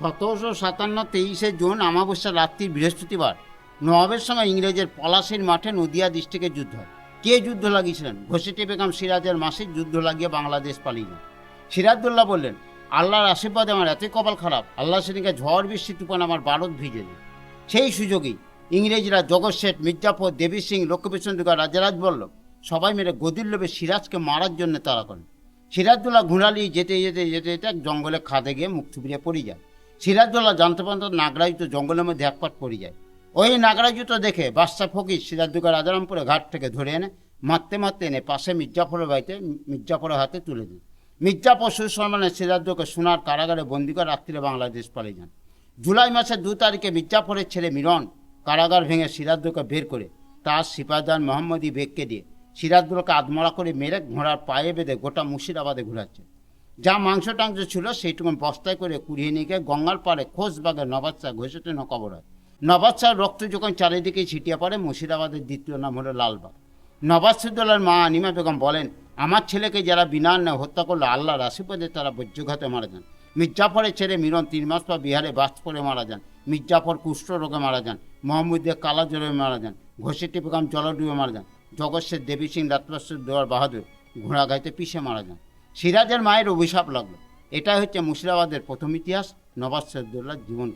1757 June অমাবস্যা রাত্রি বৃহস্পতিবার নবাবের সঙ্গে ইংরেজের পলাশীর মাঠে নদিয়া ডিস্ট্রিক্টে যুদ্ধ হয়। কে যুদ্ধ লাগিয়েছিলেন? ঘসেটি বেগম সিরাজের মাসিক যুদ্ধ লাগিয়ে বাংলাদেশ পালিয়ে যান। সিরাজদৌল্লা বললেন, আল্লাহর আশীর্বাদে আমার এতই কপাল খারাপ, আল্লাহ সেদিকে ঝড় বৃষ্টি তুফান আমার ভারত ভিজে দেয়। সেই সুযোগেই ইংরেজরা জগৎ শেঠ, মির্জাফর, দেবী সিং, লক্ষ্মীপ্রসন্ন দুর্গা, রাজারাজ বল্লভ সবাই মিলে গদির লোভে সিরাজকে মারার জন্য তাড়া করেন। সিরাজদৌল্লা ঘোড়ালি যেতে যেতে যেতে যেতে এক জঙ্গলে খাদে গিয়ে মুখ থুবড়ে পড়ে যায়। সিরাজদৌল্লা জানতে পারত নাগরাজুতো জঙ্গলের মধ্যে একপাট পড়ে যায়। ওই নাগরাজুতো দেখে বাদশাহ ফকির সিরাজদৌল্লা রাজারামপুরে ঘাট থেকে ধরে এনে মারতে মারতে এনে পাশে মির্জাফরের বাড়িতে মির্জাফরের হাতে তুলে দেন। মির্জাফর সুসম্মানে সিরাজদৌল্লাকে সোনার কারাগারে বন্দি করে রাত্রিরে বাংলাদেশ পালিয়ে যান। জুলাই মাসের 2 তারিখে মির্জাফরের ছেলে মিরন কারাগার ভেঙে সিরাজদৌল্লাকে বের করে তার সিপাহদার মোহাম্মদী বেগকে দিয়ে সিরাজদৌল্লাকে আধমরা করে মেরে ঘোড়ার পায়ে বেঁধে গোটা মুর্শিদাবাদে ঘুরাচ্ছে। যা মাংস টাংস ছিল সেইটুকুন বস্তায় করে কুড়িয়ে নিয়ে গিয়ে গঙ্গার পাড়ে খোঁজবাগের নবাব শাহ ঘষেটে কবর হয়। নবাব শাহ রক্ত যখন চারিদিকে ছিটিয়ে পড়ে, মুর্শিদাবাদের দ্বিতীয় নাম হলো লালবাগ। নবাব সিদ্দৌল্লার মা আনিমা বেগম বলেন, আমার ছেলেকে যারা বিনা অন্যায় হত্যা করলো, আল্লাহর আশীর্বাদে তারা বজ্রঘাতে মারা যান। মির্জাফরের ছেলে মিরন 3 মাস পর বিহারে বাস পড়ে মারা যান। মির্জাফর কুষ্ঠ রোগে মারা যান। মোহাম্মদে কালা জ্বরে মারা যান। ঘসেটি বেগম জলডুবে মারা যান। জগৎ শেঠ, দেবী সিং, রাতবাসুর দোয়ার বাহাদুর ঘোড়া গাইতে পিষে মারা যান। সিরাজের মায়ের অভিশাপ লাগলো। এটাই হচ্ছে মুর্শিদাবাদের প্রথম ইতিহাস, নবাব সিরাজদৌল্লার জীবন।